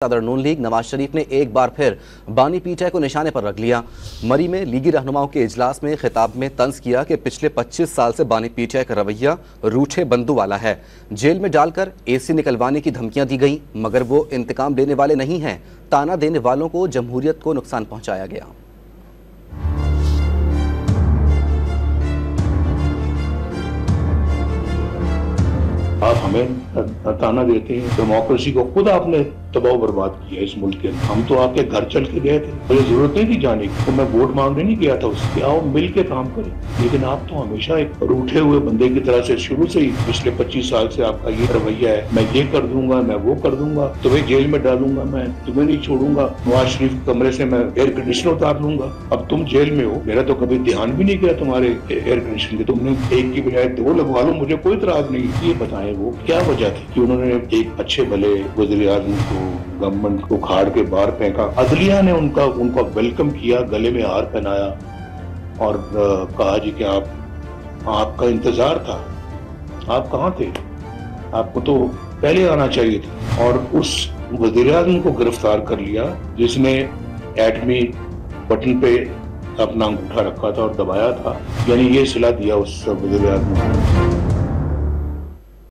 सदर नून लीग नवाज शरीफ ने एक बार फिर बानी पीटीआई को निशाने पर रख लिया। मरी में लीगी रहनुमाओं के इजलास में खिताब में तंज किया कि पिछले 25 साल से बानी पीटीआई का रवैया रूठे बंधु वाला है। जेल में डालकर एसी निकलवाने की धमकियां दी गई, मगर वो इंतकाम लेने वाले नहीं हैं। ताना देने वालों को जमहूरियत को नुकसान पहुंचाया गया। आप हमें ताना देते हैं, डेमोक्रेसी को खुद आपने तबाह बर्बाद किया इस मुल्क के अंदर। हम तो आपके घर चल के गए थे, मुझे जरूरत नहीं थी जाने की, तो मैं वोट मांगने नहीं गया था उससे, आओ मिल के काम करें। लेकिन आप तो हमेशा एक रूठे हुए बंदे की तरह से शुरू से ही पिछले 25 साल से आपका ये रवैया है, मैं ये कर दूंगा, मैं वो कर दूंगा, तुम्हें जेल में डालूंगा, मैं तुम्हें नहीं छोड़ूंगा, नवाज शरीफ कमरे से मैं एयर कंडीशनर उतार लूंगा। अब तुम जेल में हो, मेरा तो कभी ध्यान भी नहीं किया तुम्हारे एयर कंडीशनर के, तुमने एक की बजाय 2 लगवा लो, मुझे कोई इतराज नहीं। ये बताएं वो क्या वजह थी कि उन्होंने एक अच्छे भले वज़ीर आज़म को, गवर्नमेंट को उखाड़ के बाहर फेंका। अदलिया ने उनका वेलकम किया, गले में हार पहनाया और कहा जी कि आपका इंतजार था, आप कहाँ थे, आपको तो पहले आना चाहिए था। और उस वज़ीर आज़म को गिरफ्तार कर लिया जिसने एटमी बटन पे अपना अंगूठा रखा था और दबाया था, यानी ये सिला दिया उस वज़ीर आज़म को।